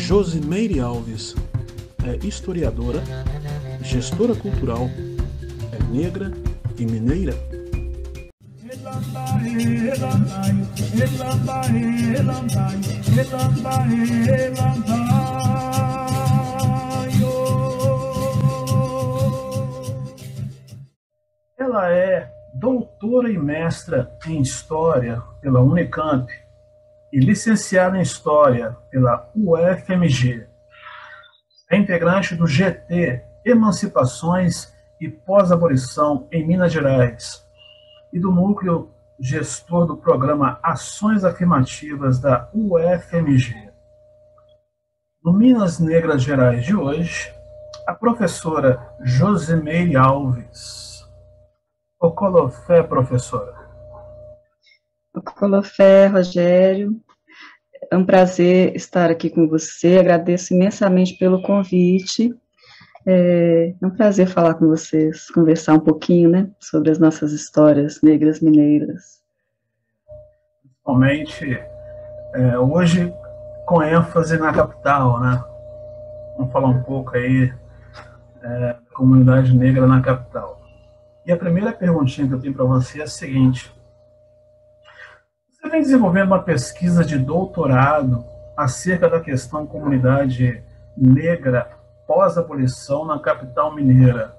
Josimeire Alves é historiadora, gestora cultural, é negra e mineira. Ela é doutora e mestra em História pela Unicamp e licenciada em História pela UFMG. É integrante do GT Emancipações e Pós-Abolição em Minas Gerais e do núcleo gestor do programa Ações Afirmativas da UFMG. No Minas Negras Gerais de hoje, a professora Josimeire Alves. Ocolofé, professora. Ocolofé, Rogério. É um prazer estar aqui com você. Agradeço imensamente pelo convite. É um prazer falar com vocês, conversar um pouquinho, né, sobre as nossas histórias negras mineiras. Principalmente hoje com ênfase na capital, né? Vamos falar um pouco aí da comunidade negra na capital. E a primeira perguntinha que eu tenho para você é a seguinte: você vem desenvolvendo uma pesquisa de doutorado acerca da questão comunidade negra pós-abolição na capital mineira.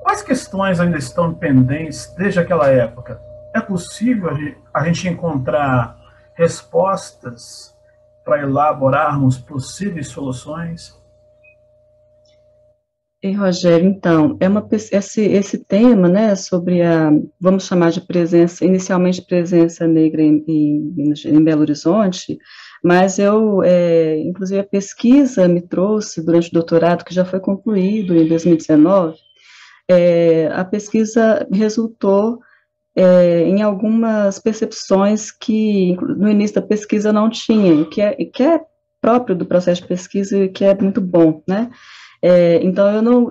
Quais questões ainda estão pendentes desde aquela época? É possível a gente encontrar respostas para elaborarmos possíveis soluções? E, Rogério, então, esse tema, né, sobre vamos chamar de presença, inicialmente presença negra em Belo Horizonte, mas inclusive a pesquisa me trouxe, durante o doutorado, que já foi concluído em 2019, a pesquisa resultou em algumas percepções que no início da pesquisa não tinha, que é próprio do processo de pesquisa e que é muito bom, né? Então,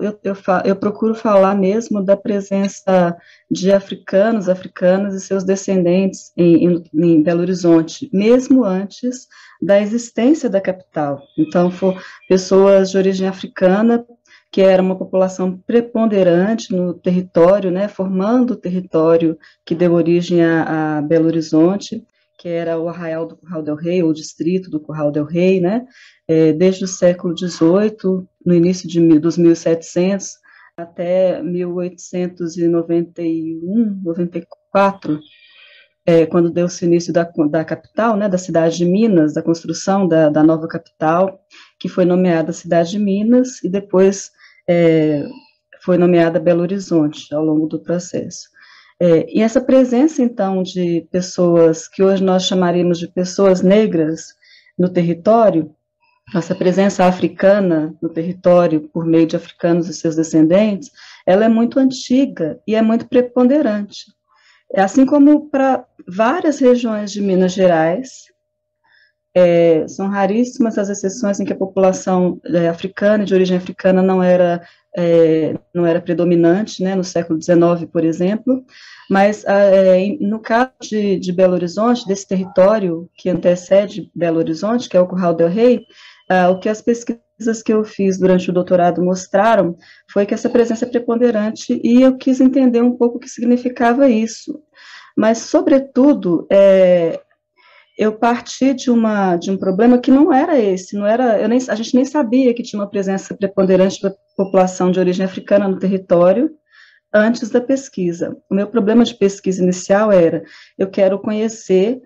eu procuro falar mesmo da presença de africanos, africanas e seus descendentes em Belo Horizonte, mesmo antes da existência da capital. Então, foram pessoas de origem africana, que era uma população preponderante no território, né, formando o território que deu origem a Belo Horizonte, que era o Arraial do Curral del Rei, ou o distrito do Curral del Rei, né, desde o século XVIII, no início dos 1700, até 1891, 94, quando deu-se o início da capital, né, da cidade de Minas, da construção da nova capital, que foi nomeada Cidade de Minas, e depois foi nomeada Belo Horizonte, ao longo do processo. E essa presença, então, de pessoas que hoje nós chamaríamos de pessoas negras no território, nossa presença africana no território, por meio de africanos e seus descendentes, ela é muito antiga e é muito preponderante. Assim como para várias regiões de Minas Gerais, são raríssimas as exceções em que a população africana, de origem africana, não era predominante, né, no século XIX, por exemplo, mas no caso de Belo Horizonte, desse território que antecede Belo Horizonte, que é o Curral del Rei, o que as pesquisas que eu fiz durante o doutorado mostraram foi que essa presença é preponderante, e eu quis entender um pouco o que significava isso. Mas, sobretudo, eu parti de um problema que não era esse, a gente nem sabia que tinha uma presença preponderante da população de origem africana no território antes da pesquisa. O meu problema de pesquisa inicial era: eu quero conhecer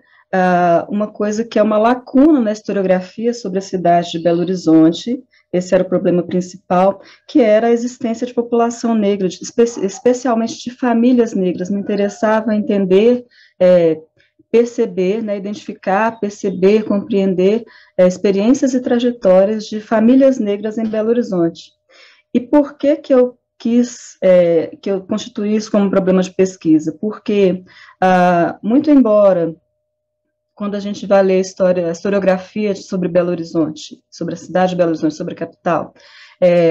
uma coisa que é uma lacuna na historiografia sobre a cidade de Belo Horizonte. Esse era o problema principal, que era a existência de população negra, especialmente de famílias negras. Me interessava entender, perceber, né, identificar, perceber, compreender experiências e trajetórias de famílias negras em Belo Horizonte. E por que eu quis que eu constituísse como um problema de pesquisa? Porque, muito embora quando a gente vai ler a historiografia sobre Belo Horizonte, sobre a cidade de Belo Horizonte, sobre a capital,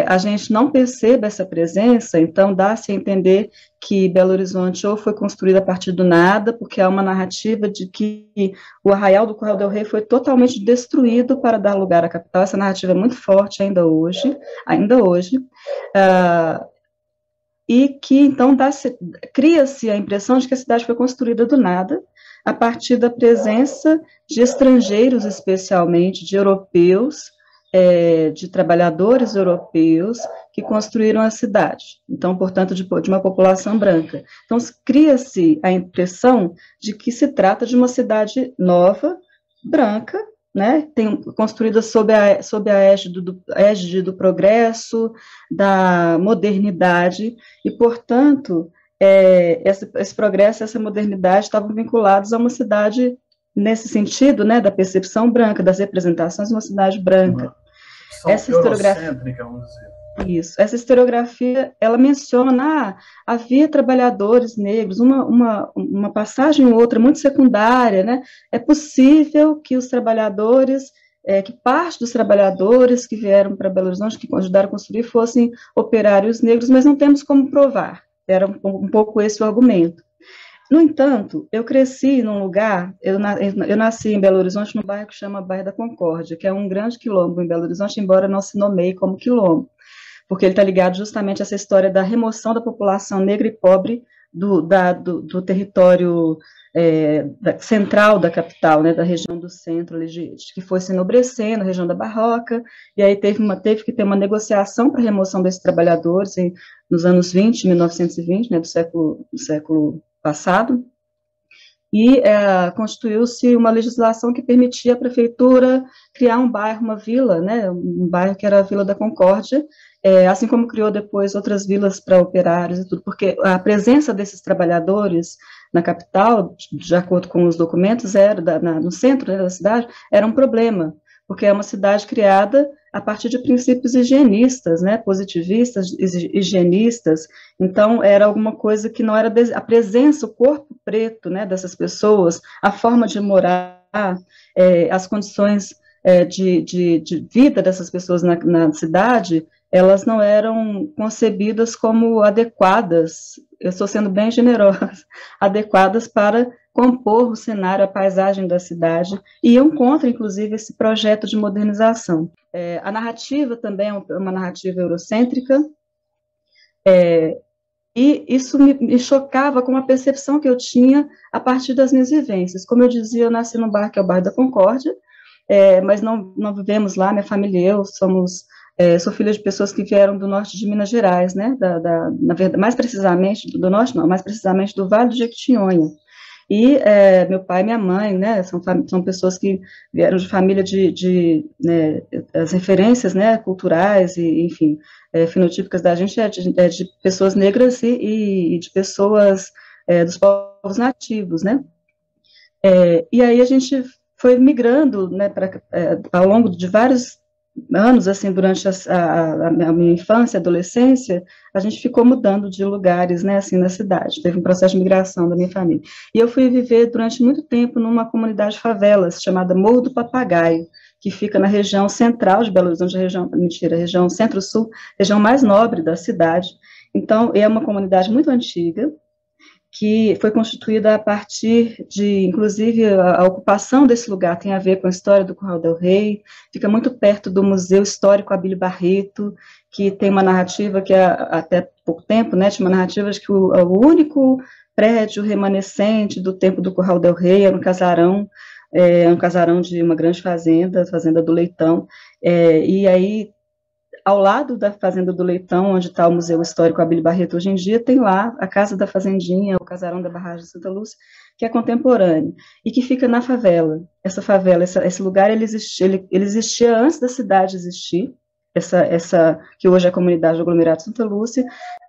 a gente não percebe essa presença, então dá-se a entender que Belo Horizonte ou foi construída a partir do nada, porque há uma narrativa de que o arraial do Curral del Rei foi totalmente destruído para dar lugar à capital. Essa narrativa é muito forte ainda hoje, e que então cria-se a impressão de que a cidade foi construída do nada, a partir da presença de estrangeiros, especialmente de europeus, de trabalhadores europeus que construíram a cidade, então, portanto, de uma população branca. Então, cria-se a impressão de que se trata de uma cidade nova, branca, né, construída sob a égide do progresso, da modernidade, e, portanto, esse progresso, essa modernidade estavam vinculados a uma cidade, nesse sentido, né, da percepção branca, das representações de uma cidade branca. Essa historiografia, vamos dizer. Isso, essa historiografia, ela menciona, havia trabalhadores negros, uma passagem ou outra muito secundária, né? É possível que os trabalhadores, que parte dos trabalhadores que vieram para Belo Horizonte, que ajudaram a construir, fossem operários negros, mas não temos como provar. Era um pouco esse o argumento. No entanto, eu cresci num lugar, eu nasci em Belo Horizonte, num bairro que chama Bairro da Concórdia, que é um grande quilombo em Belo Horizonte, embora não se nomeie como quilombo, porque ele está ligado justamente a essa história da remoção da população negra e pobre do território central da capital, né, da região do centro, que foi se enobrecendo, a região da Barroca, e aí teve que ter uma negociação para a remoção desses trabalhadores nos anos 20, 1920, né, do século passado, e constituiu-se uma legislação que permitia à prefeitura criar um bairro, uma vila, né, um bairro que era a Vila da Concórdia, assim como criou depois outras vilas para operários e tudo, porque a presença desses trabalhadores na capital, de acordo com os documentos, no centro, né, da cidade, era um problema, porque é uma cidade criada a partir de princípios higienistas, né, positivistas, higienistas, então era alguma coisa que não era a presença, o corpo preto, né, dessas pessoas, a forma de morar, as condições de vida dessas pessoas na cidade, elas não eram concebidas como adequadas, eu estou sendo bem generosa, adequadas para compor o cenário, a paisagem da cidade, e iam contra, inclusive, esse projeto de modernização. A narrativa também é uma narrativa eurocêntrica, e isso me chocava com a percepção que eu tinha a partir das minhas vivências. Como eu dizia, eu nasci num bairro que é o bairro da Concórdia, mas não vivemos lá, minha família e eu sou filha de pessoas que vieram do norte de Minas Gerais, né, na verdade, mais precisamente, do norte não, mais precisamente do Vale do Jequitinhonha. E meu pai e minha mãe, né, são pessoas que vieram de família né, as referências, né, culturais e, enfim, fenotípicas da gente de pessoas negras e de pessoas dos povos nativos, né. E aí a gente foi migrando, né, ao longo de vários anos, assim, durante a minha infância, adolescência, a gente ficou mudando de lugares, né, assim, na cidade, teve um processo de migração da minha família, e eu fui viver durante muito tempo numa comunidade de favelas, chamada Morro do Papagaio, que fica na região central de Belo Horizonte, região centro-sul, região mais nobre da cidade, então, é uma comunidade muito antiga, que foi constituída a partir de, inclusive, a ocupação desse lugar tem a ver com a história do Curral del Rei, fica muito perto do Museu Histórico Abílio Barreto, que tem uma narrativa que até pouco tempo, né, tinha uma narrativa de que o único prédio remanescente do tempo do Curral del Rei era um casarão de uma grande fazenda, a Fazenda do Leitão, e aí ao lado da Fazenda do Leitão, onde está o Museu Histórico Abílio Barreto hoje em dia, tem lá a Casa da Fazendinha, o Casarão da Barragem de Santa Lúcia, que é contemporâneo, e que fica na favela. Essa favela, esse lugar, ele existia antes da cidade existir, que hoje é a comunidade do aglomerado de Santa Lúcia.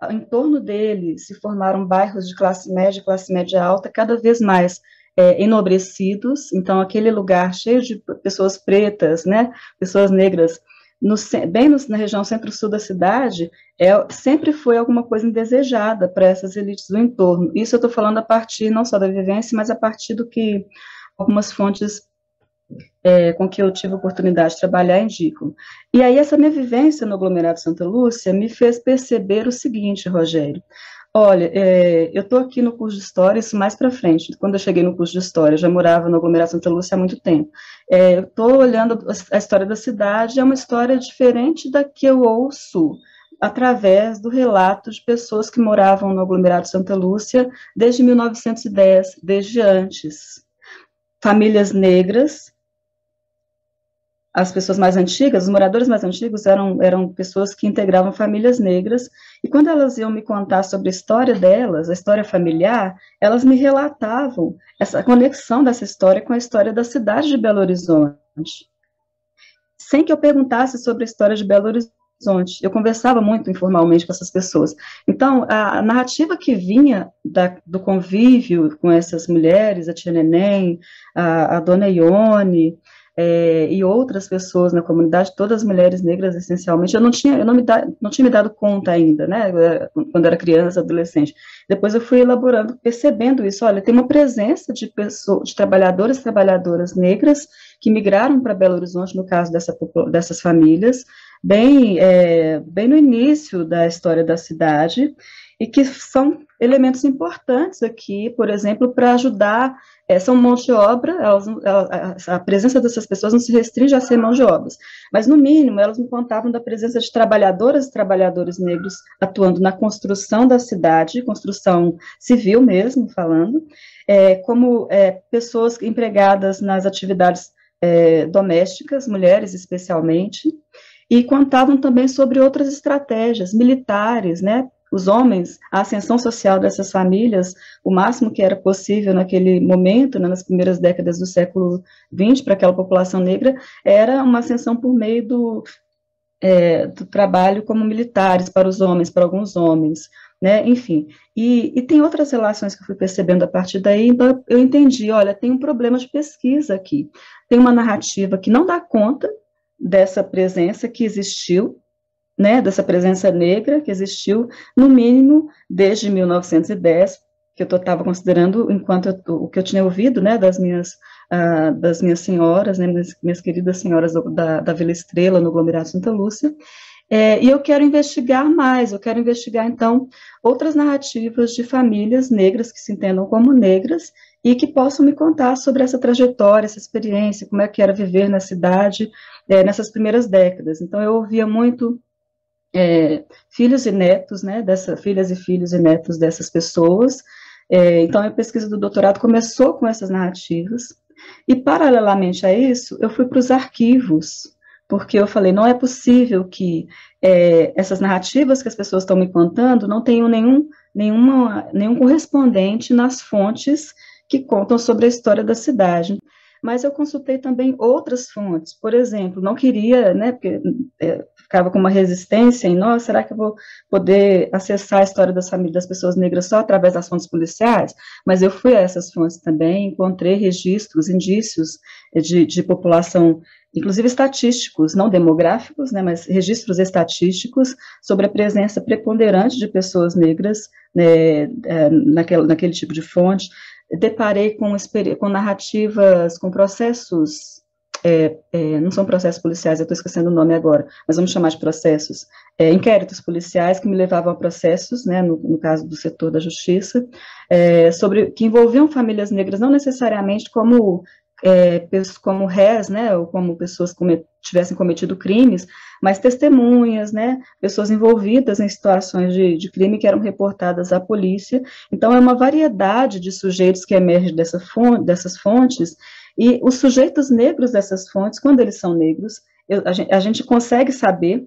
Em torno dele se formaram bairros de classe média alta, cada vez mais enobrecidos, então aquele lugar cheio de pessoas pretas, né, pessoas negras, na região centro-sul da cidade, sempre foi alguma coisa indesejada para essas elites do entorno. Isso eu estou falando a partir não só da vivência, mas a partir algumas fontes com que eu tive a oportunidade de trabalhar indicam. E aí essa minha vivência no aglomerado Santa Lúcia me fez perceber o seguinte, Rogério. Olha, eu estou aqui no curso de História, isso mais para frente. Quando eu cheguei no curso de História, eu já morava no aglomerado Santa Lúcia há muito tempo. Eu estou olhando a história da cidade, é uma história diferente da que eu ouço através do relato de pessoas que moravam no aglomerado Santa Lúcia desde 1910, desde antes. Famílias negras, as pessoas mais antigas, os moradores mais antigos eram pessoas que integravam famílias negras, e quando elas iam me contar sobre a história delas, a história familiar, elas me relatavam essa conexão dessa história com a história da cidade de Belo Horizonte, sem que eu perguntasse sobre a história de Belo Horizonte. Eu conversava muito informalmente com essas pessoas. Então, a narrativa que vinha do convívio com essas mulheres, a tia Neném, a dona Ione, e outras pessoas na comunidade, todas mulheres negras, essencialmente, eu não tinha me dado conta ainda, né, quando era criança, adolescente. Depois eu fui elaborando, percebendo isso, olha, tem uma presença de pessoas, de trabalhadoras e trabalhadoras negras que migraram para Belo Horizonte, no caso dessas famílias, bem no início da história da cidade, e que são elementos importantes aqui, por exemplo, para ajudar, são mão de obra, a presença dessas pessoas não se restringe a ser mão de obras, mas, no mínimo, elas me contavam da presença de trabalhadoras e trabalhadores negros atuando na construção da cidade, construção civil mesmo, falando, como pessoas empregadas nas atividades domésticas, mulheres especialmente, e contavam também sobre outras estratégias militares, né, os homens, a ascensão social dessas famílias, o máximo que era possível naquele momento, né, nas primeiras décadas do século XX, para aquela população negra, era uma ascensão por meio do trabalho como militares para os homens, para alguns homens, né, enfim. E tem outras relações que eu fui percebendo a partir daí, então eu entendi, olha, tem um problema de pesquisa aqui, tem uma narrativa que não dá conta dessa presença que existiu, né, dessa presença negra que existiu, no mínimo, desde 1910, que eu estava considerando, enquanto o que eu tinha ouvido, né, das minhas senhoras, né, minhas queridas senhoras da Vila Estrela, no aglomerado Santa Lúcia, e eu quero investigar mais, eu quero investigar, então, outras narrativas de famílias negras que se entendam como negras e que possam me contar sobre essa trajetória, essa experiência, como é que era viver na cidade nessas primeiras décadas. Então, eu ouvia muito filhos e netos, né, filhas e filhos e netos dessas pessoas. Então, a pesquisa do doutorado começou com essas narrativas, e, paralelamente a isso, eu fui para os arquivos, porque eu falei, não é possível que essas narrativas que as pessoas estão me contando não tenham nenhum correspondente nas fontes que contam sobre a história da cidade. Mas eu consultei também outras fontes, por exemplo, não queria, né, porque ficava com uma resistência em, nossa, será que eu vou poder acessar a história das famílias das pessoas negras só através das fontes policiais? Mas eu fui a essas fontes também, encontrei registros, indícios de população, inclusive estatísticos, não demográficos, né, mas registros estatísticos sobre a presença preponderante de pessoas negras, né, naquele tipo de fonte. Deparei com narrativas, com processos, não são processos policiais, eu estou esquecendo o nome agora, mas vamos chamar de processos, inquéritos policiais que me levavam a processos, né, no caso do setor da justiça, que envolviam famílias negras, não necessariamente como réis, né, ou como pessoas que tivessem cometido crimes, mas testemunhas, né, pessoas envolvidas em situações de crime que eram reportadas à polícia. Então, é uma variedade de sujeitos que emerge dessas fontes, e os sujeitos negros dessas fontes, quando eles são negros, a gente consegue saber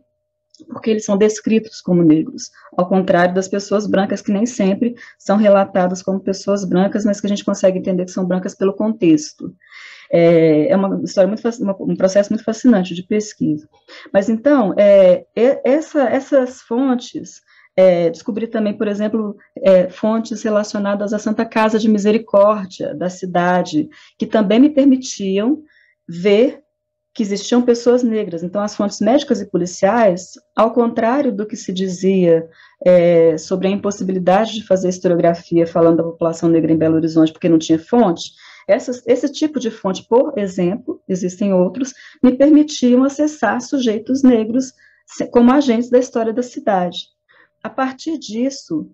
porque eles são descritos como negros, ao contrário das pessoas brancas, que nem sempre são relatadas como pessoas brancas, mas que a gente consegue entender que são brancas pelo contexto. É uma história um processo muito fascinante de pesquisa. Mas, então, essas fontes, descobri também, por exemplo, fontes relacionadas à Santa Casa de Misericórdia da cidade, que também me permitiam ver que existiam pessoas negras. Então, as fontes médicas e policiais, ao contrário do que se dizia sobre a impossibilidade de fazer historiografia falando da população negra em Belo Horizonte, porque não tinha fonte, Esse tipo de fonte, por exemplo, existem outros, me permitiam acessar sujeitos negros como agentes da história da cidade. A partir disso,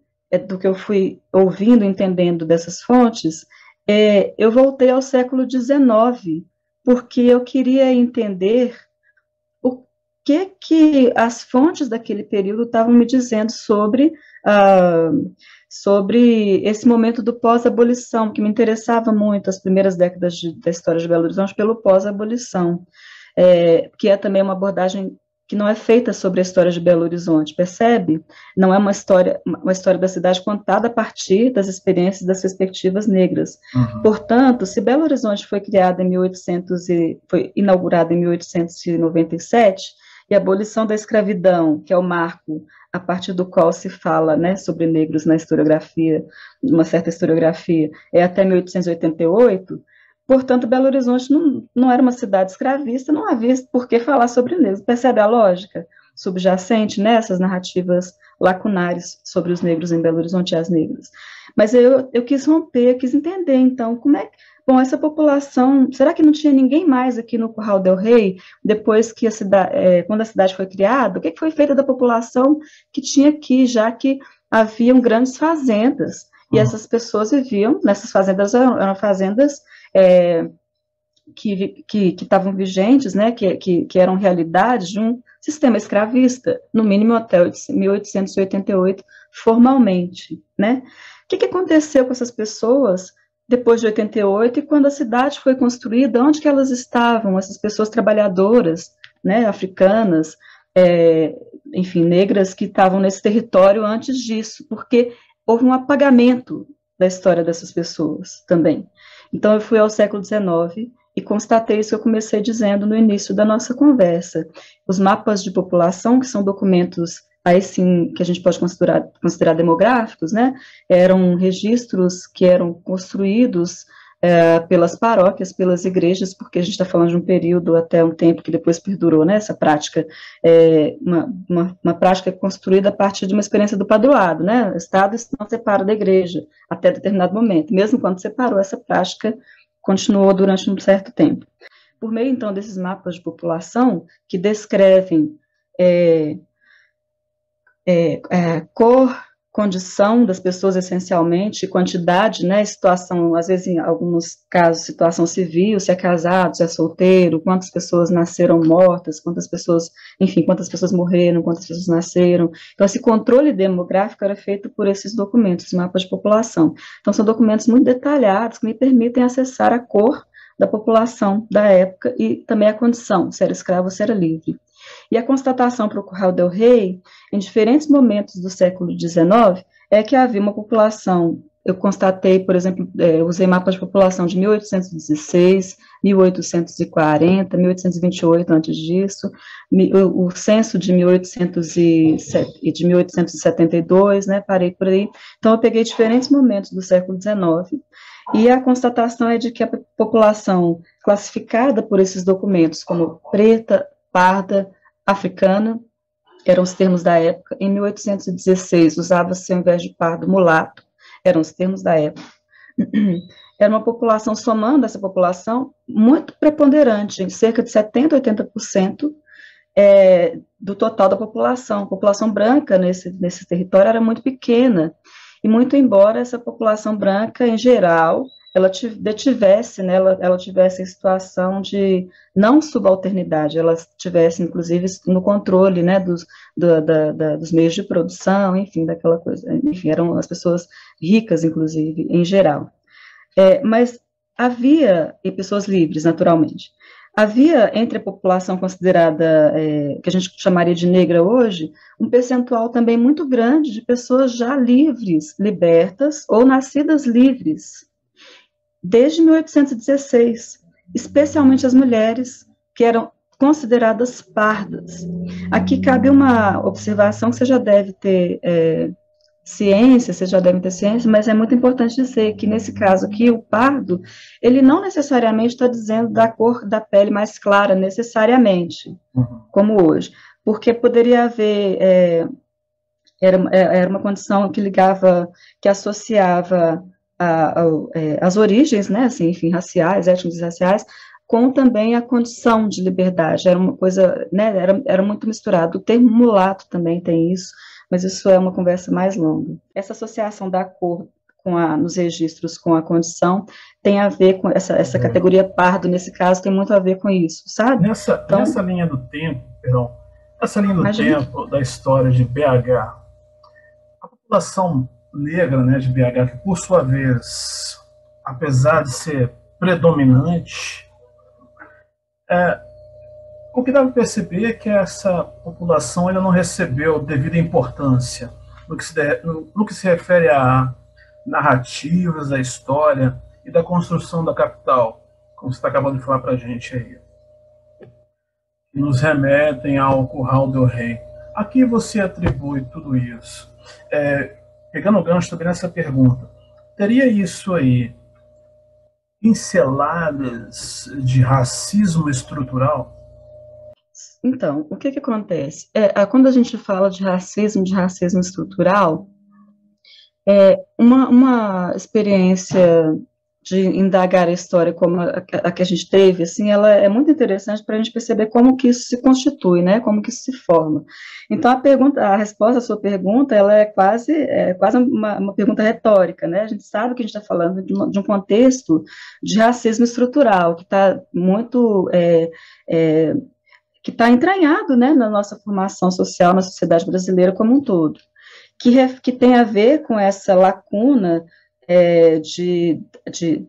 do que eu fui ouvindo, entendendo dessas fontes, eu voltei ao século XIX, porque eu queria entender o que as fontes daquele período estavam me dizendo sobre esse momento do pós-abolição, que me interessava muito, as primeiras décadas da história de Belo Horizonte, pelo pós-abolição, que é também uma abordagem que não é feita sobre a história de Belo Horizonte, percebe? Não é uma história da cidade contada a partir das experiências das perspectivas negras. Uhum. Portanto, se Belo Horizonte foi foi inaugurada em 1897, e a abolição da escravidão, que é o marco a partir do qual se fala, né, sobre negros na historiografia, uma certa historiografia, é até 1888, portanto, Belo Horizonte não era uma cidade escravista, não havia por que falar sobre negros. Percebe a lógica subjacente nessas narrativas lacunares sobre os negros em Belo Horizonte e as negras? Mas eu quis romper, eu quis entender, então, como é que... Bom, essa população, será que não tinha ninguém mais aqui no Curral del Rei, depois que quando a cidade foi criada? O que foi feito da população que tinha aqui, já que haviam grandes fazendas, e essas pessoas viviam, nessas fazendas eram fazendas que estavam vigentes, né, que eram realidades de um sistema escravista, no mínimo até 1888, formalmente, né? O que aconteceu com essas pessoas depois de 88 e quando a cidade foi construída? Onde que elas estavam, essas pessoas trabalhadoras, né, africanas, enfim, negras que estavam nesse território antes disso, porque houve um apagamento da história dessas pessoas também. Então, eu fui ao século XIX e constatei isso que eu comecei dizendo no início da nossa conversa. Os mapas de população, que são documentos, aí sim, que a gente pode considerar demográficos, né, eram registros que eram construídos pelas paróquias, pelas igrejas, porque a gente está falando de um período até um tempo que depois perdurou, né, essa prática, uma prática construída a partir de uma experiência do padroado, né, o Estado não separa da igreja até determinado momento, mesmo quando separou, essa prática continuou durante um certo tempo. Por meio, então, desses mapas de população que descrevem cor, condição das pessoas essencialmente, quantidade, né, situação, às vezes em alguns casos, situação civil, se é casado, se é solteiro, quantas pessoas nasceram mortas, quantas pessoas morreram, quantas pessoas nasceram. Então, esse controle demográfico era feito por esses documentos, mapas de população. Então, são documentos muito detalhados que me permitem acessar a cor da população da época e também a condição, se era escravo ou se era livre. E a constatação para o Curral del Rei, em diferentes momentos do século XIX, é que havia uma população, eu constatei, por exemplo, usei mapas de população de 1816, 1840, 1828 antes disso, o censo de 1872, né, parei por aí. Então, eu peguei diferentes momentos do século XIX, e a constatação é de que a população classificada por esses documentos como preta, parda, africana, eram os termos da época. Em 1816, usava-se, ao invés de pardo, mulato, eram os termos da época. Era uma população, somando essa população, muito preponderante, cerca de 70%, 80% do total da população. A população branca nesse território era muito pequena, e muito embora essa população branca, em geral, ela tivesse em situação de não subalternidade, ela tivesse, inclusive, no controle, né, dos meios de produção, enfim, daquela coisa, enfim, eram as pessoas ricas, inclusive, em geral. Mas havia, e pessoas livres, naturalmente, havia entre a população considerada, que a gente chamaria de negra hoje, um percentual também muito grande de pessoas já livres, libertas, ou nascidas livres, desde 1816, especialmente as mulheres, que eram consideradas pardas. Aqui cabe uma observação que você já deve ter ciência, mas é muito importante dizer que, nesse caso aqui, o pardo, ele não necessariamente está dizendo da cor da pele mais clara, necessariamente, como hoje, porque poderia haver, era uma condição que associava as origens, né, assim, enfim, raciais, étnicos e raciais, com também a condição de liberdade. Era uma coisa, né, era muito misturado. O termo mulato também tem isso, mas isso é uma conversa mais longa. Essa associação da cor nos registros com a condição tem a ver com essa categoria pardo, nesse caso, tem muito a ver com isso, sabe? Nessa linha do tempo, perdão, nessa linha do tempo da história de BH, a população negra, né, de BH, que por sua vez, apesar de ser predominante, o que dá para perceber é que essa população ainda não recebeu devida importância no que se refere a narrativas da história e da construção da capital, como você está acabando de falar para a gente aí, que nos remetem ao Curral do Rei. A que você atribui tudo isso? Pegando o gancho também nessa pergunta, teria isso aí pinceladas de racismo estrutural? Então, o que acontece? Quando a gente fala de racismo estrutural, uma experiência de indagar a história como a que a gente teve, assim, ela é muito interessante para a gente perceber como que isso se constitui, né, como que isso se forma. Então, a resposta à sua pergunta, ela é quase uma pergunta retórica, né, a gente sabe que a gente está falando de um contexto de racismo estrutural, que está muito... que está entranhado, né, na nossa formação social, na sociedade brasileira como um todo, que tem a ver com essa lacuna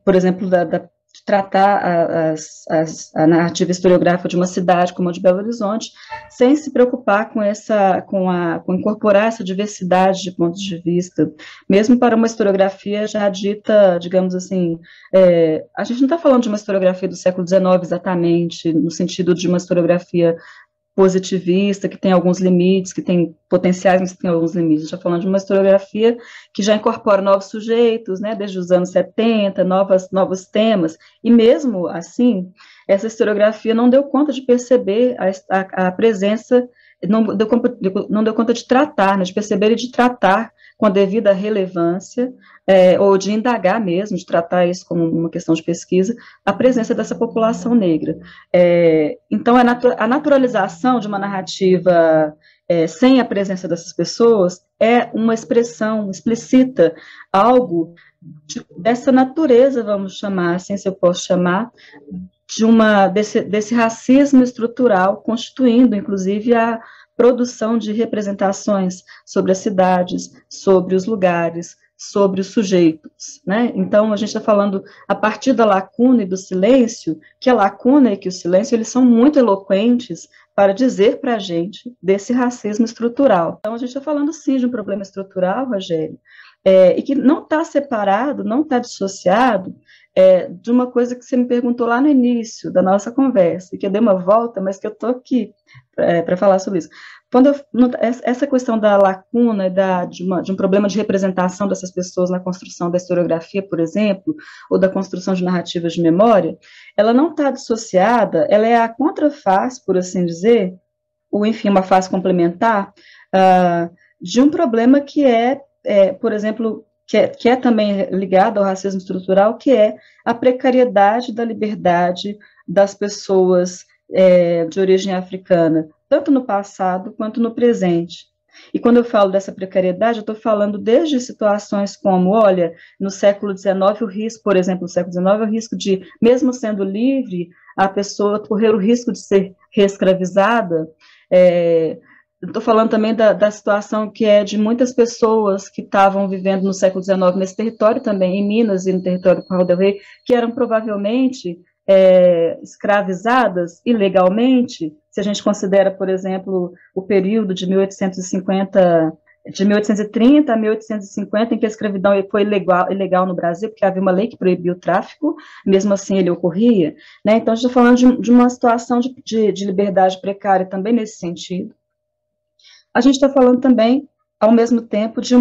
por exemplo, de tratar a narrativa historiográfica de uma cidade como a de Belo Horizonte, sem se preocupar com incorporar essa diversidade de pontos de vista, mesmo para uma historiografia já dita, digamos assim, a gente não está falando de uma historiografia do século XIX exatamente, no sentido de uma historiografia positivista, que tem alguns limites, que tem potenciais, mas que tem alguns limites. A gente está falando de uma historiografia que já incorpora novos sujeitos, né, desde os anos 70, novos temas, e mesmo assim, essa historiografia não deu conta de perceber a presença, não deu conta de tratar, né, de perceber e de tratar com a devida relevância, ou de indagar mesmo, de tratar isso como uma questão de pesquisa, a presença dessa população negra. Então, a naturalização de uma narrativa sem a presença dessas pessoas é uma expressão explicita, algo dessa natureza, vamos chamar, assim se eu posso chamar, desse racismo estrutural, constituindo, inclusive, a produção de representações sobre as cidades, sobre os lugares, sobre os sujeitos, né? Então, a gente está falando a partir da lacuna e do silêncio, que a lacuna e que o silêncio, eles são muito eloquentes para dizer para a gente desse racismo estrutural. Então, a gente está falando, sim, de um problema estrutural, Rogério, e que não está separado, não está dissociado de uma coisa que você me perguntou lá no início da nossa conversa, e que eu dei uma volta, mas que eu estou aqui para falar sobre isso. Essa questão da lacuna, de um problema de representação dessas pessoas na construção da historiografia, por exemplo, ou da construção de narrativas de memória, ela não está dissociada, ela é a contraface, por assim dizer, ou enfim, uma face complementar, de um problema que por exemplo, que é também ligado ao racismo estrutural, que é a precariedade da liberdade das pessoas de origem africana, tanto no passado quanto no presente. E quando eu falo dessa precariedade, eu estou falando desde situações como, olha, no século XIX, o risco, por exemplo, no século XIX, o risco de, mesmo sendo livre, a pessoa correr o risco de ser reescravizada. Estou falando também da situação que é de muitas pessoas que estavam vivendo no século XIX nesse território também, em Minas e no território do Curral do Rei, que eram provavelmente escravizadas ilegalmente, se a gente considera, por exemplo, o período de 1850, de 1830 a 1850, em que a escravidão foi ilegal no Brasil, porque havia uma lei que proibia o tráfico, mesmo assim ele ocorria, né? Então, a gente está falando de uma situação de liberdade precária também nesse sentido. A gente está falando também, ao mesmo tempo, de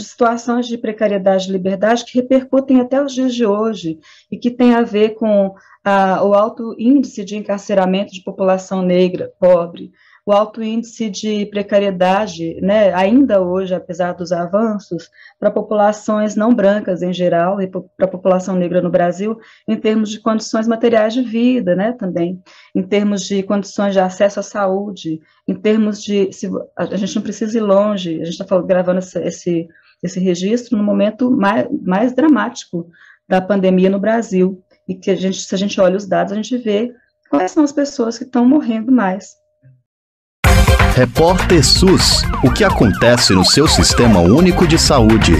situações de precariedade e liberdade que repercutem até os dias de hoje e que tem a ver com o alto índice de encarceramento de população negra, pobre, o alto índice de precariedade, né, ainda hoje, apesar dos avanços, para populações não brancas em geral e para a população negra no Brasil, em termos de condições materiais de vida, né, também, em termos de condições de acesso à saúde, em termos de, a gente não precisa ir longe, a gente está gravando esse registro no momento mais dramático da pandemia no Brasil, e que se a gente olha os dados, a gente vê quais são as pessoas que estão morrendo mais. Repórter SUS. O que acontece no seu Sistema Único de Saúde?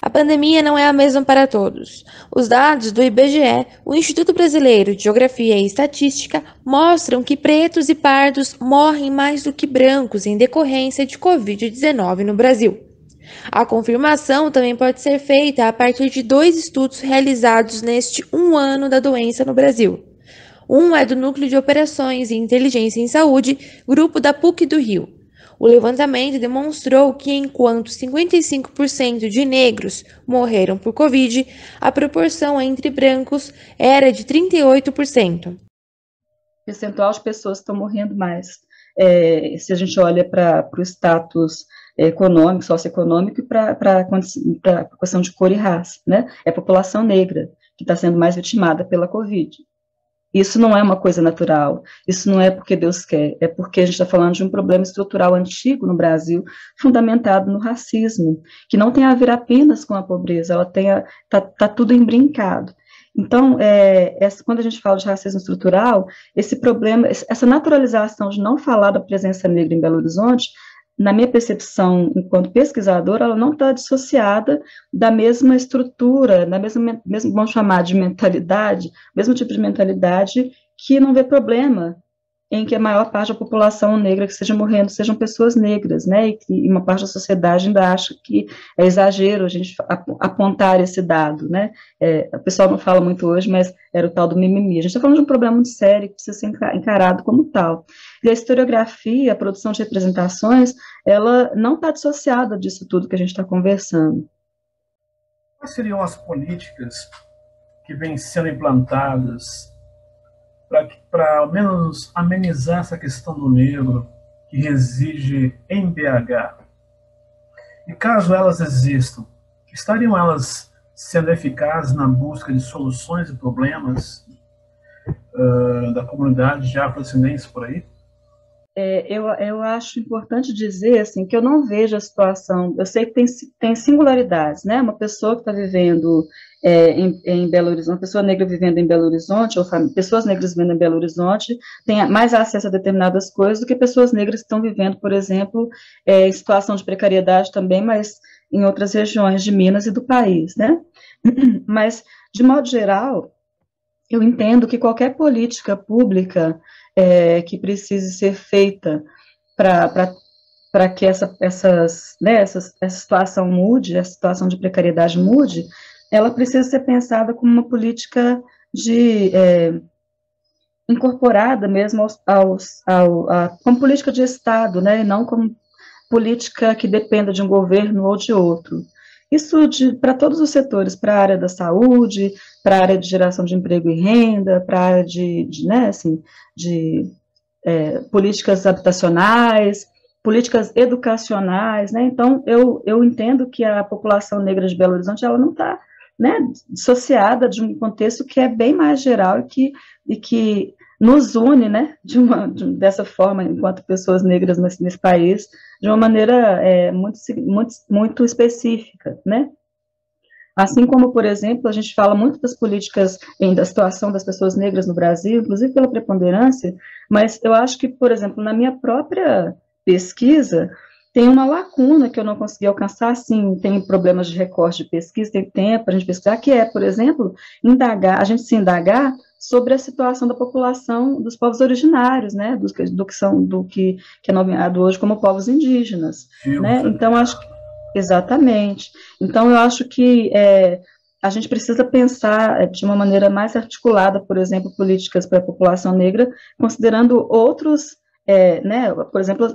A pandemia não é a mesma para todos. Os dados do IBGE, o Instituto Brasileiro de Geografia e Estatística, mostram que pretos e pardos morrem mais do que brancos em decorrência de Covid-19 no Brasil. A confirmação também pode ser feita a partir de 2 estudos realizados neste 1 ano da doença no Brasil. Um é do Núcleo de Operações e Inteligência em Saúde, grupo da PUC do Rio. O levantamento demonstrou que, enquanto 55% de negros morreram por Covid, a proporção entre brancos era de 38%. Percentual de pessoas que estão morrendo mais. Se a gente olha para o status econômico, socioeconômico, e para a questão de cor e raça, né? É a população negra que está sendo mais vitimada pela Covid. Isso não é uma coisa natural, isso não é porque Deus quer, é porque a gente está falando de um problema estrutural antigo no Brasil, fundamentado no racismo, que não tem a ver apenas com a pobreza, ela tá tudo imbrincado. Então, quando a gente fala de racismo estrutural, esse problema, essa naturalização de não falar da presença negra em Belo Horizonte, na minha percepção, enquanto pesquisadora, ela não está dissociada da mesma estrutura, da mesma, vamos chamar de mentalidade, mesmo tipo de mentalidade que não vê problema em que a maior parte da população negra que esteja morrendo sejam pessoas negras, né, e uma parte da sociedade ainda acha que é exagero a gente apontar esse dado, né, o pessoal não fala muito hoje, mas era o tal do mimimi. A gente está falando de um problema muito sério que precisa ser encarado como tal. E a historiografia, a produção de representações, ela não está dissociada disso tudo que a gente está conversando. Quais seriam as políticas que vêm sendo implantadas para ao menos amenizar essa questão do negro que reside em BH? E caso elas existam, estariam elas sendo eficazes na busca de soluções e problemas da comunidade de afrodescendentes por aí? Eu acho importante dizer assim, que eu não vejo a situação, eu sei que tem singularidades, né? Uma pessoa que está vivendo em Belo Horizonte, uma pessoa negra vivendo em Belo Horizonte, ou pessoas negras vivendo em Belo Horizonte, tem mais acesso a determinadas coisas do que pessoas negras que estão vivendo, por exemplo, em situação de precariedade também, mas em outras regiões de Minas e do país, né? Mas, de modo geral, eu entendo que qualquer política pública que precise ser feita para que essa situação mude, essa situação de precariedade mude, ela precisa ser pensada como uma política incorporada mesmo como política de Estado, né, e não como política que dependa de um governo ou de outro. Isso para todos os setores, para a área da saúde, para a área de geração de emprego e renda, para a área de políticas habitacionais, políticas educacionais, né? Então, eu entendo que a população negra de Belo Horizonte, ela não está, né, dissociada de um contexto que é bem mais geral e que nos une, né, dessa forma, enquanto pessoas negras nesse país, de uma maneira muito específica, né? Assim como, por exemplo, a gente fala muito das políticas da situação das pessoas negras no Brasil, inclusive pela preponderância, mas eu acho que, por exemplo, na minha própria pesquisa, tem uma lacuna que eu não consegui alcançar, sim, tem problemas de recorte de pesquisa, tem tempo para a gente pesquisar, que é, por exemplo, a gente se indagar sobre a situação da população dos povos originários, né, do que é nomeado hoje como povos indígenas, né, então acho que, exatamente, então eu acho que a gente precisa pensar de uma maneira mais articulada, por exemplo, políticas para a população negra, considerando outros né, por exemplo,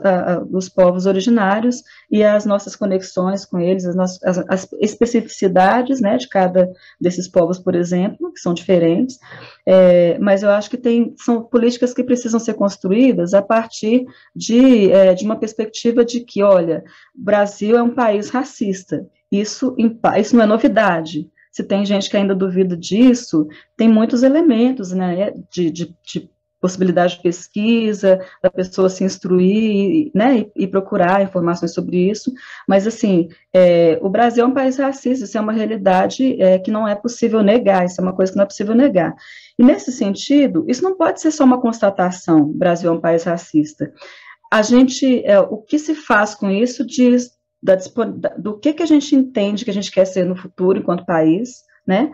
os povos originários e as nossas conexões com eles, as especificidades, né, de cada desses povos, por exemplo, que são diferentes, mas eu acho que são políticas que precisam ser construídas a partir de uma perspectiva de que, olha, o Brasil é um país racista, isso não é novidade. Se tem gente que ainda duvida disso, tem muitos elementos, né, de possibilidade de pesquisa, da pessoa se instruir, né, e procurar informações sobre isso, mas, assim, o Brasil é um país racista, isso é uma realidade que não é possível negar, isso é uma coisa que não é possível negar. E, nesse sentido, isso não pode ser só uma constatação, o Brasil é um país racista. O que se faz com isso diz do que a gente entende que a gente quer ser no futuro enquanto país, né,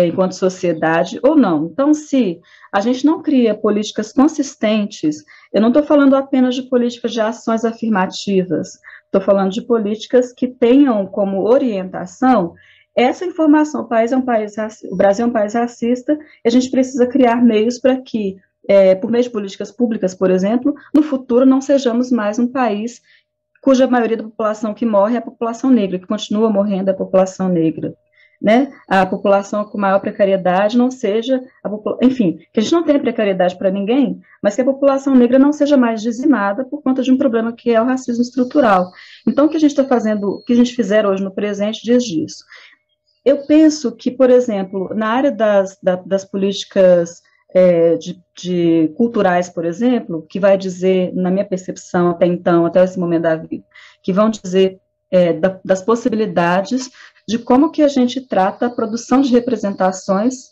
enquanto sociedade, ou não. Então, se a gente não cria políticas consistentes, eu não estou falando apenas de políticas de ações afirmativas, estou falando de políticas que tenham como orientação essa informação. O Brasil é um país racista, e a gente precisa criar meios para que, por meio de políticas públicas, por exemplo, no futuro não sejamos mais um país cuja maioria da população que morre é a população negra, que continua morrendo é a população negra. Né, a população com maior precariedade não seja, enfim, que a gente não tenha precariedade para ninguém, mas que a população negra não seja mais dizimada por conta de um problema que é o racismo estrutural. Então, o que a gente está fazendo, o que a gente fizer hoje no presente diz disso. Eu penso que, por exemplo, na área das políticas culturais, por exemplo, que vai dizer, na minha percepção até então, até esse momento da vida, que vão dizer das possibilidades de como que a gente trata a produção de representações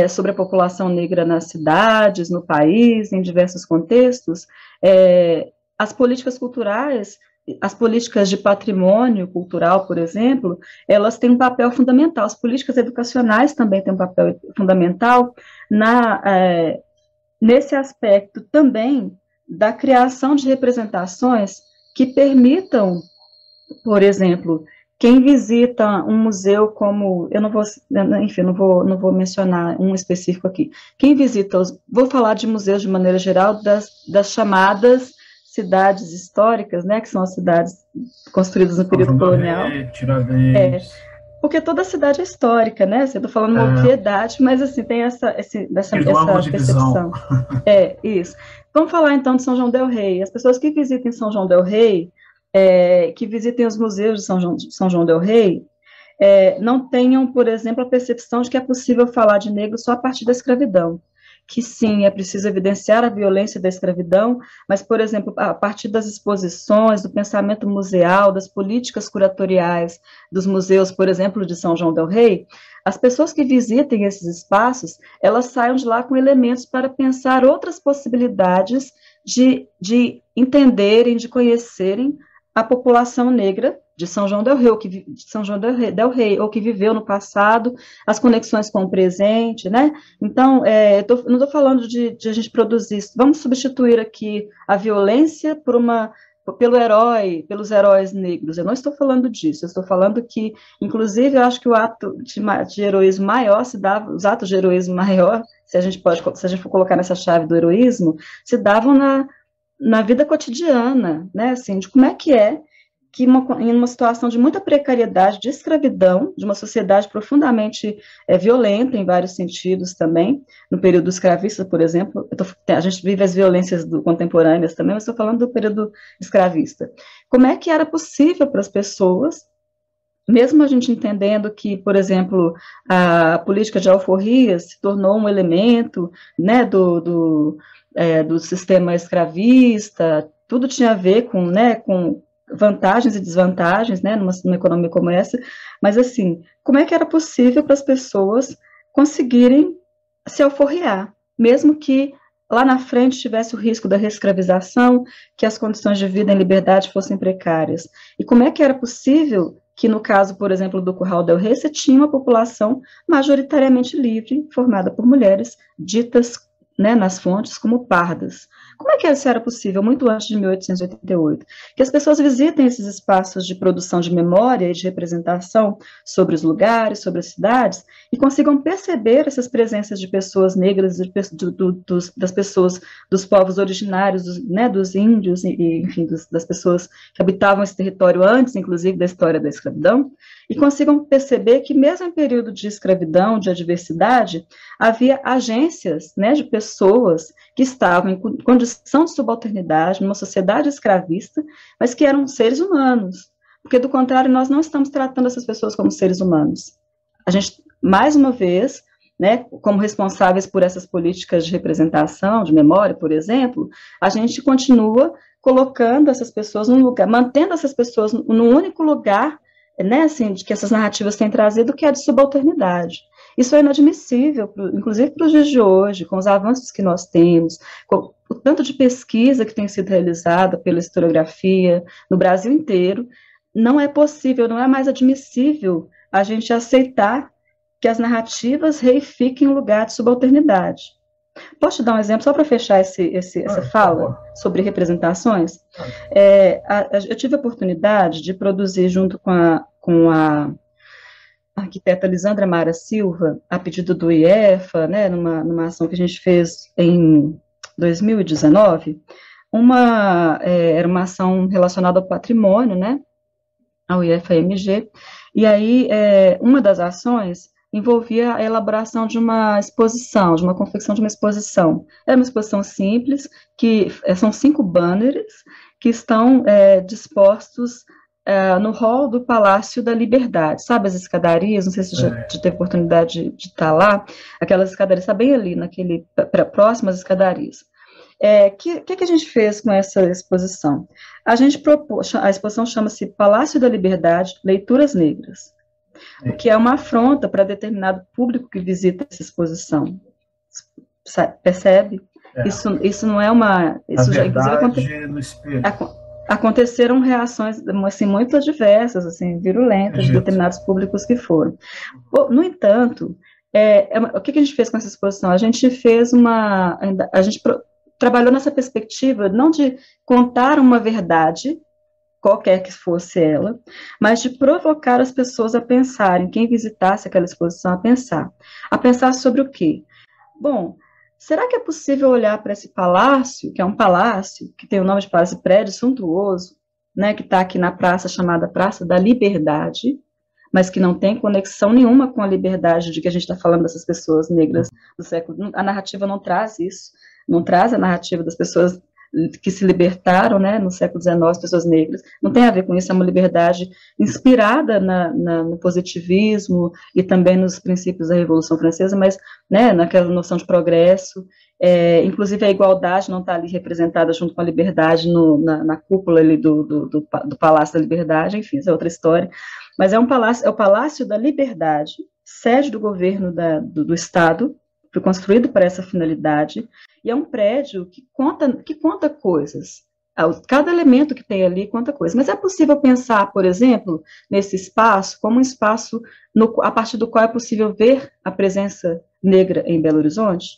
sobre a população negra nas cidades, no país, em diversos contextos. As políticas culturais, as políticas de patrimônio cultural, por exemplo, elas têm um papel fundamental. As políticas educacionais também têm um papel fundamental nesse aspecto também da criação de representações que permitam, por exemplo, quem visita um museu como, eu não vou, enfim, não vou mencionar um específico aqui, quem visita, vou falar de museus de maneira geral, das chamadas cidades históricas, né, que são as cidades construídas no período colonial. Porque toda cidade é histórica, né, eu estou falando uma obviedade, mas assim, tem essa percepção. Isso. Vamos falar então de São João del Rei. As pessoas que visitem São João del Rei, que visitem os museus de São João del Rei, não tenham, por exemplo, a percepção de que é possível falar de negro só a partir da escravidão, que sim, é preciso evidenciar a violência da escravidão, mas, por exemplo, a partir das exposições, do pensamento museal, das políticas curatoriais dos museus, por exemplo, de São João del Rei, as pessoas que visitem esses espaços, elas saiam de lá com elementos para pensar outras possibilidades de entenderem, de conhecerem a população negra de São João del Rei, ou que viveu no passado, as conexões com o presente, né? Então, não estou falando de a gente produzir, vamos substituir aqui a violência pelos heróis negros. Eu não estou falando disso, eu estou falando que, inclusive, eu acho que o ato de heroísmo maior os atos de heroísmo maior, se a gente for colocar nessa chave do heroísmo, se davam na vida cotidiana, né, assim, de como é que em uma situação de muita precariedade, de escravidão, de uma sociedade profundamente violenta em vários sentidos também, no período escravista, por exemplo, a gente vive as violências contemporâneas também, mas estou falando do período escravista. Como é que era possível para as pessoas, mesmo a gente entendendo que, por exemplo, a política de alforria se tornou um elemento, né, do sistema escravista, tudo tinha a ver com vantagens e desvantagens, né, numa economia como essa, mas assim, como é que era possível para as pessoas conseguirem se alforriar, mesmo que lá na frente tivesse o risco da reescravização, que as condições de vida em liberdade fossem precárias, e como é que era possível que no caso, por exemplo, do Curral del Rei, você tinha uma população majoritariamente livre, formada por mulheres ditas, né, nas fontes como pardas. Como é que isso era possível, muito antes de 1888? Que as pessoas visitem esses espaços de produção de memória e de representação sobre os lugares, sobre as cidades, e consigam perceber essas presenças de pessoas negras, das pessoas, dos povos originários, dos índios, enfim, das pessoas que habitavam esse território antes, inclusive, da história da escravidão, e consigam perceber que, mesmo em período de escravidão, de adversidade, havia agências, de pessoas que estavam em condição de subalternidade, numa sociedade escravista, mas que eram seres humanos, porque, do contrário, nós não estamos tratando essas pessoas como seres humanos. A gente, mais uma vez, como responsáveis por essas políticas de representação, de memória, por exemplo, a gente continua colocando essas pessoas num lugar, mantendo essas pessoas num único lugar, assim, de que essas narrativas têm trazido, que é a de subalternidade. Isso é inadmissível, inclusive para os dias de hoje, com os avanços que nós temos, com o tanto de pesquisa que tem sido realizada pela historiografia no Brasil inteiro. Não é possível, não é mais admissível a gente aceitar que as narrativas reifiquem o lugar de subalternidade. Posso te dar um exemplo, só para fechar essa fala sobre representações? Eu tive a oportunidade de produzir, junto com a arquiteta Lisandra Mara Silva, a pedido do IEFA, numa ação que a gente fez em 2019, era uma ação relacionada ao patrimônio, ao IFAMG, e aí uma das ações envolvia a elaboração de uma exposição, de uma confecção de uma exposição. Era uma exposição simples, que são 5 banners que estão dispostos no hall do Palácio da Liberdade. Sabe as escadarias? Não sei se já teve oportunidade de estar lá. Aquelas escadarias, está bem ali, próximas escadarias. Que a gente fez com essa exposição? A exposição chama-se Palácio da Liberdade, Leituras Negras, o que é uma afronta para determinado público que visita essa exposição. Percebe? Isso não é uma... Isso já, inclusive, aconteceram reações assim, muito adversas, assim, virulentas, de determinados públicos que foram. No entanto, o que a gente fez com essa exposição? A gente trabalhou nessa perspectiva não de contar uma verdade, qualquer que fosse ela, mas de provocar as pessoas a pensarem, quem visitasse aquela exposição, a pensar sobre o quê? Bom, será que é possível olhar para esse palácio, que é um palácio, que tem o nome de palácio, prédio suntuoso, que está aqui na praça chamada Praça da Liberdade, mas que não tem conexão nenhuma com a liberdade de que a gente está falando dessas pessoas negras do século. A narrativa não traz isso, não traz a narrativa das pessoas que se libertaram, no século XIX, as pessoas negras. Não tem a ver com isso, é uma liberdade inspirada no positivismo e também nos princípios da Revolução Francesa, mas naquela noção de progresso. Inclusive a igualdade não está ali representada junto com a liberdade na cúpula ali do Palácio da Liberdade, enfim, isso é outra história. Mas é o Palácio da Liberdade, sede do governo do Estado, foi construído para essa finalidade, e é um prédio que conta coisas. Cada elemento que tem ali conta coisas. Mas é possível pensar, por exemplo, nesse espaço como um espaço a partir do qual é possível ver a presença negra em Belo Horizonte?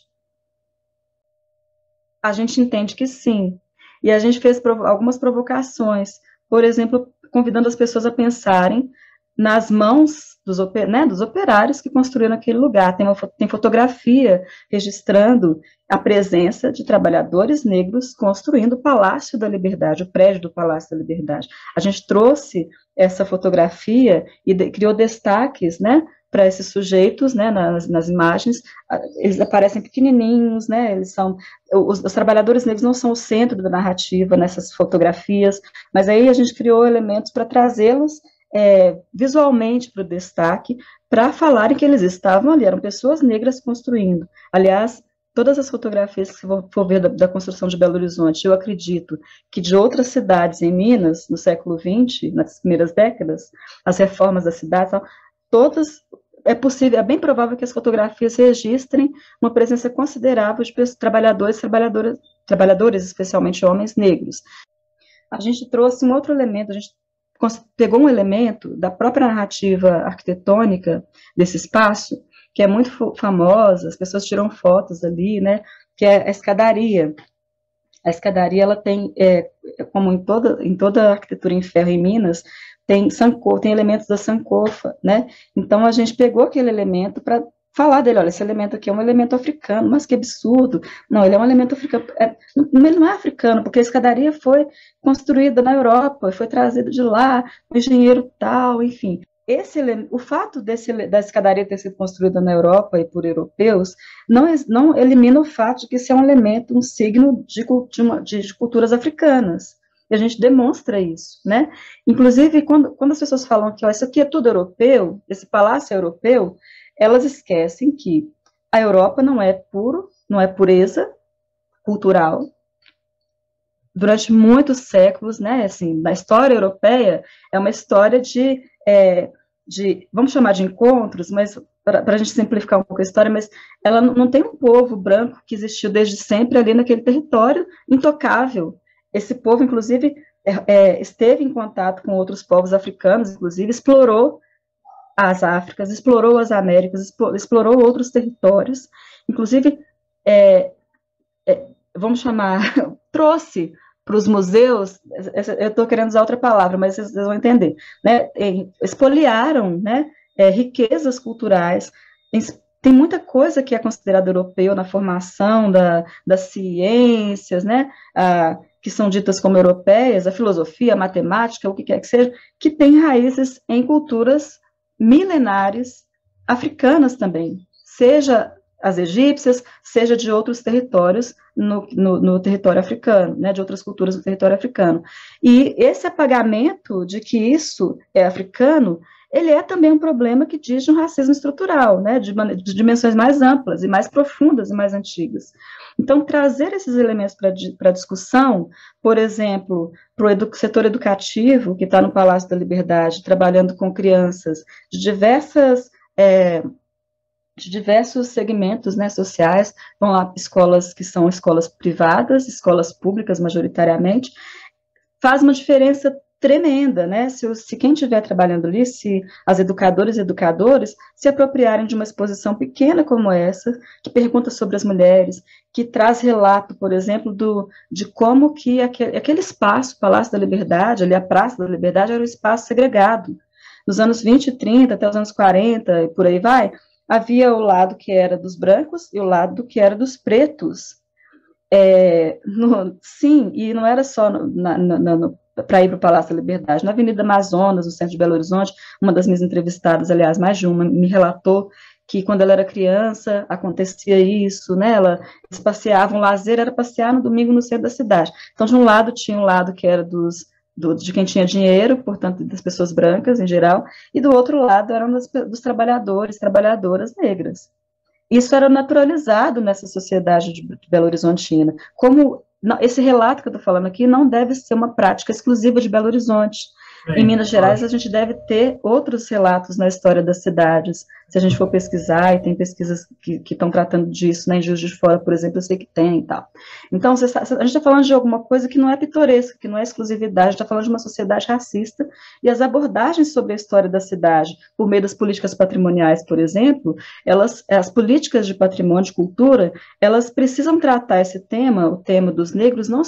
A gente entende que sim. E a gente fez algumas provocações, por exemplo, convidando as pessoas a pensarem nas mãos dos operários que construíram aquele lugar. Tem fotografia registrando a presença de trabalhadores negros construindo o Palácio da Liberdade, o prédio do Palácio da Liberdade. A gente trouxe essa fotografia e criou destaques, para esses sujeitos, nas imagens. Eles aparecem pequenininhos, eles são... Os trabalhadores negros não são o centro da narrativa nessas fotografias, mas aí a gente criou elementos para trazê-los visualmente para o destaque, para falarem que eles estavam ali, eram pessoas negras construindo. Aliás, todas as fotografias que você for ver da construção de Belo Horizonte, eu acredito que de outras cidades em Minas, no século XX, nas primeiras décadas, as reformas da cidade, todas, é bem provável que as fotografias registrem uma presença considerável de trabalhadores, especialmente homens negros. A gente trouxe um outro elemento, a gente pegou um elemento da própria narrativa arquitetônica desse espaço, que é muito famosa, as pessoas tiram fotos ali, que é a escadaria. A escadaria, ela tem, como em toda a arquitetura em ferro em Minas, tem elementos da sankofa, né? Então, a gente pegou aquele elemento para falar dele, olha, esse elemento aqui é um elemento africano, mas que absurdo. Não, ele é um elemento africano. Ele não é africano, porque a escadaria foi construída na Europa, foi trazida de lá, um engenheiro tal, enfim. O fato da escadaria ter sido construída na Europa e por europeus não elimina o fato de que isso é um elemento, um signo de culturas africanas. E a gente demonstra isso, né? Inclusive, quando as pessoas falam que ó, isso aqui é tudo europeu, esse palácio é europeu, elas esquecem que a Europa não é pureza cultural. Durante muitos séculos, né, assim, na história europeia, é uma história vamos chamar de encontros, mas para a gente simplificar um pouco a história, mas ela não tem um povo branco que existiu desde sempre ali naquele território intocável. Esse povo, inclusive, esteve em contato com outros povos africanos, inclusive, explorou as Áfricas, explorou as Américas, explorou outros territórios, inclusive, vamos chamar, trouxe para os museus, eu estou querendo usar outra palavra, mas vocês vão entender, né? Expoliaram, né, riquezas culturais, tem muita coisa que é considerada europeu na formação das ciências, né, que são ditas como europeias, a filosofia, a matemática, o que quer que seja, que tem raízes em culturas milenares africanas também, seja as egípcias, seja de outros territórios no território africano, né, de outras culturas no território africano. E esse apagamento de que isso é africano, ele é também um problema que diz de um racismo estrutural, né, de dimensões mais amplas e mais profundas e mais antigas. Então, trazer esses elementos para a discussão, por exemplo, para o setor educativo, que está no Palácio da Liberdade, trabalhando com crianças de diversos segmentos, né, sociais, vão lá escolas que são escolas privadas, escolas públicas majoritariamente, faz uma diferença tremenda, né, se quem estiver trabalhando ali, se as educadoras e educadores se apropriarem de uma exposição pequena como essa, que pergunta sobre as mulheres, que traz relato, por exemplo, de como que aquele espaço, Palácio da Liberdade, ali a Praça da Liberdade, era um espaço segregado. Nos anos 20 e 30, até os anos 40, e por aí vai, havia o lado que era dos brancos e o lado que era dos pretos. Sim, e não era só para ir para o Palácio da Liberdade. Na Avenida Amazonas, no centro de Belo Horizonte, uma das minhas entrevistadas, aliás, mais de uma, me relatou que quando ela era criança acontecia isso, né? Eles passeavam, o lazer era passear no domingo no centro da cidade. Então, de um lado tinha um lado que era de quem tinha dinheiro, portanto, das pessoas brancas em geral, e do outro lado eram dos trabalhadores, trabalhadoras negras. Isso era naturalizado nessa sociedade de Belo Horizontina. Esse relato que eu estou falando aqui não deve ser uma prática exclusiva de Belo Horizonte. Em Minas Gerais, a gente deve ter outros relatos na história das cidades. Se a gente for pesquisar, e tem pesquisas que estão tratando disso, né, em Juiz de Fora, por exemplo, eu sei que tem e tal. Então, a gente está falando de alguma coisa que não é pitoresca, que não é exclusividade, a gente está falando de uma sociedade racista, e as abordagens sobre a história da cidade, por meio das políticas patrimoniais, por exemplo, as políticas de patrimônio, de cultura, elas precisam tratar esse tema, o tema dos negros, não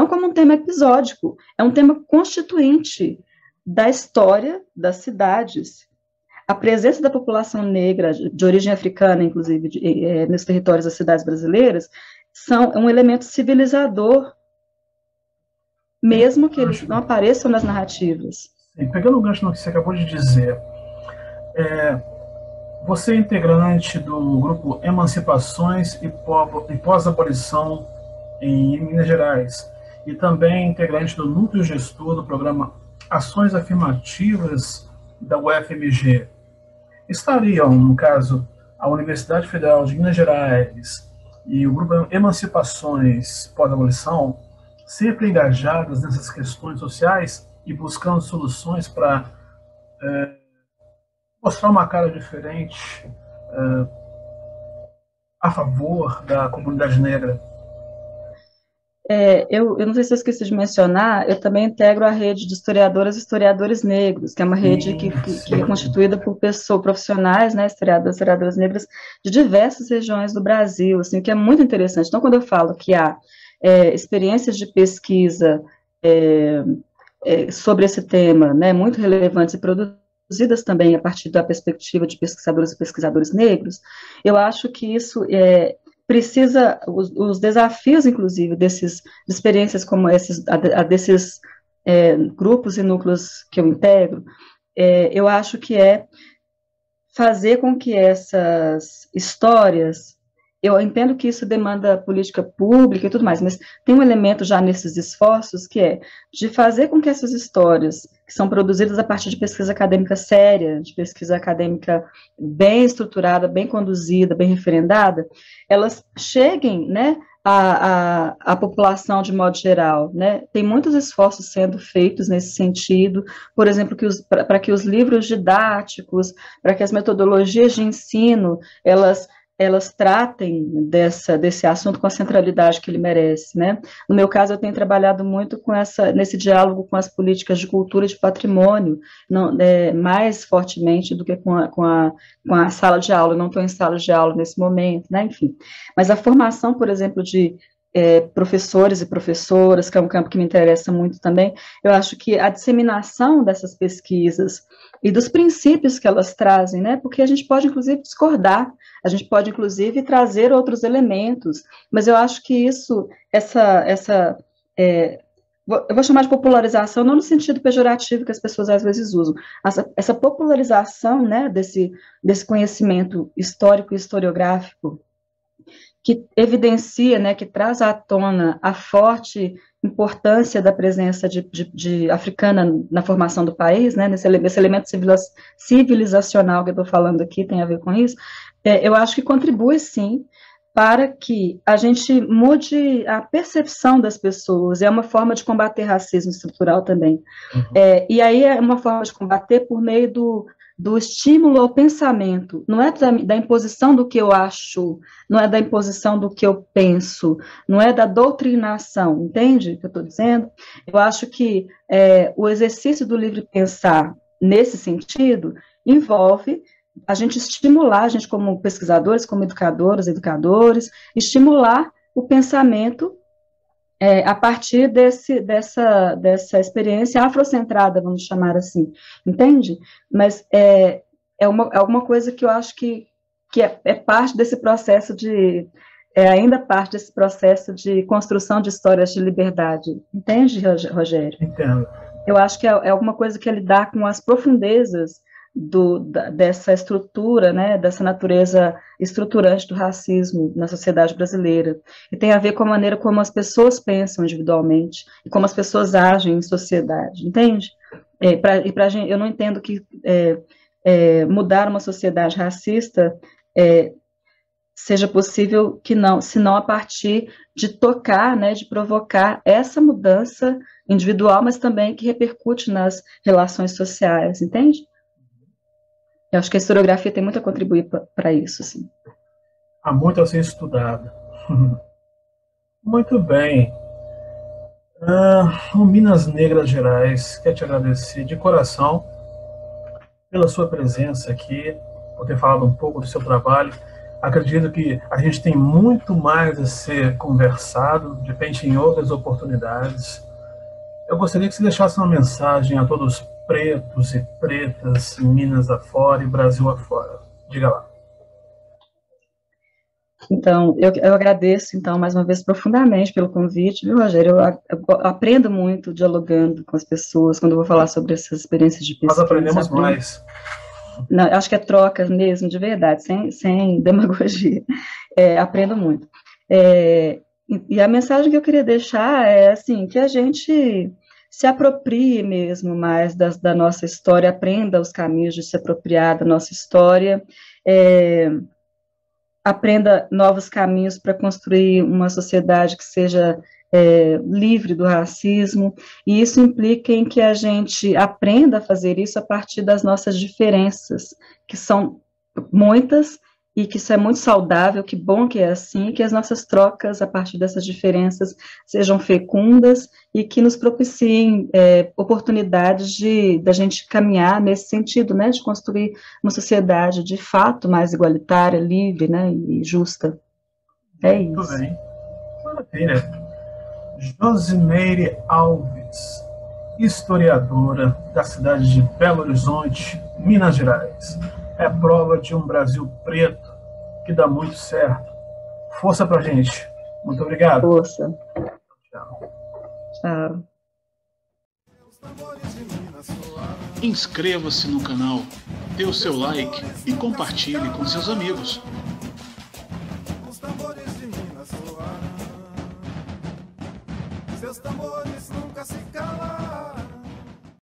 como um tema episódico, é um tema constituinte da história das cidades. A presença da população negra, de origem africana, inclusive, nos territórios das cidades brasileiras, é um elemento civilizador, mesmo que eles não apareçam nas narrativas. Sim, pegando o gancho no que você acabou de dizer, você é integrante do grupo Emancipações e Pós-Abolição em Minas Gerais, e também integrante do Núcleo Gestor do programa Ações Afirmativas da UFMG. Estariam, no caso, a Universidade Federal de Minas Gerais e o Grupo Emancipações Pós-Abolição sempre engajadas nessas questões sociais e buscando soluções para mostrar uma cara diferente a favor da comunidade negra? Eu não sei se eu esqueci de mencionar, eu também integro a rede de historiadoras e historiadores negros, que é uma rede que é constituída por profissionais, né, historiadoras negras de diversas regiões do Brasil, assim, o que é muito interessante. Então, quando eu falo que há experiências de pesquisa sobre esse tema, né, muito relevantes e produzidas também a partir da perspectiva de pesquisadores e pesquisadores negros, eu acho que isso precisa, os desafios, inclusive, de experiências como esses, desses grupos e núcleos que eu integro, eu acho que fazer com que essas histórias, eu entendo que isso demanda política pública e tudo mais, mas tem um elemento já nesses esforços que é de fazer com que essas histórias, que são produzidas a partir de pesquisa acadêmica séria, de pesquisa acadêmica bem estruturada, bem conduzida, bem referendada, elas cheguem, né, à população de modo geral, né? Tem muitos esforços sendo feitos nesse sentido, por exemplo, para que os livros didáticos, para que as metodologias de ensino, elas tratem desse assunto com a centralidade que ele merece, né? No meu caso, eu tenho trabalhado muito nesse diálogo com as políticas de cultura e de patrimônio, mais fortemente do que com a sala de aula. Eu não estou em sala de aula nesse momento, né? Enfim. Mas a formação, por exemplo, de professores e professoras, que é um campo que me interessa muito também, eu acho que a disseminação dessas pesquisas e dos princípios que elas trazem, né? Porque a gente pode, inclusive, discordar, a gente pode, inclusive, trazer outros elementos, mas eu acho que eu vou chamar de popularização, não no sentido pejorativo que as pessoas às vezes usam, essa popularização, né, desse conhecimento histórico e historiográfico, que evidencia, né, que traz à tona a forte importância da presença de africana na formação do país, né, nesse elemento civilizacional que eu estou falando aqui, tem a ver com isso, eu acho que contribui, sim, para que a gente mude a percepção das pessoas, é uma forma de combater racismo estrutural também, e aí é uma forma de combater por meio do estímulo ao pensamento, não é da imposição do que eu acho, não é da imposição do que eu penso, não é da doutrinação, entende o que eu estou dizendo? Eu acho que o exercício do livre pensar, nesse sentido, envolve a gente estimular, a gente como pesquisadores, como educadores, estimular o pensamento a partir dessa experiência afrocentrada, vamos chamar assim, entende? Mas é alguma coisa que eu acho que é parte desse processo ainda parte desse processo de construção de histórias de liberdade, entende, Rogério? Entendo. Eu acho que é alguma coisa que é lidar com as profundezas dessa estrutura, né, dessa natureza estruturante do racismo na sociedade brasileira, e tem a ver com a maneira como as pessoas pensam individualmente, e como as pessoas agem em sociedade, entende? Eu não entendo que mudar uma sociedade racista seja possível que não, senão a partir de tocar, né, de provocar essa mudança individual, mas também que repercute nas relações sociais, entende? Eu acho que a historiografia tem muito a contribuir para isso, sim. Há muito a ser estudado. Muito bem. O Minas Negras Gerais quer te agradecer de coração pela sua presença aqui, por ter falado um pouco do seu trabalho. Acredito que a gente tem muito mais a ser conversado, de repente em outras oportunidades. Eu gostaria que você deixasse uma mensagem a todos os pretos e pretas, Minas afora e Brasil afora. Diga lá. Então, eu agradeço, então, mais uma vez, profundamente pelo convite, viu, Rogério? Eu aprendo muito dialogando com as pessoas, quando eu vou falar sobre essas experiências de pesquisa. Nós aprendemos mais. Não, acho que é troca mesmo, de verdade, sem demagogia. Aprendo muito. E a mensagem que eu queria deixar é, assim, que a gente se aproprie mesmo mais da nossa história, aprenda os caminhos de se apropriar da nossa história, aprenda novos caminhos para construir uma sociedade que seja livre do racismo, e isso implica em que a gente aprenda a fazer isso a partir das nossas diferenças, que são muitas, e que isso é muito saudável, que bom que é assim, que as nossas trocas a partir dessas diferenças sejam fecundas e que nos propiciem oportunidades da gente caminhar nesse sentido, né, de construir uma sociedade de fato mais igualitária, livre, né, e justa. É isso. Muito bem. Maravilha. Josimeire Alves, historiadora da cidade de Belo Horizonte, Minas Gerais. É prova de um Brasil preto que dá muito certo. Força pra gente. Muito obrigado. Força. Tchau. Tchau. Inscreva-se no canal, dê o seu like e compartilhe com seus amigos.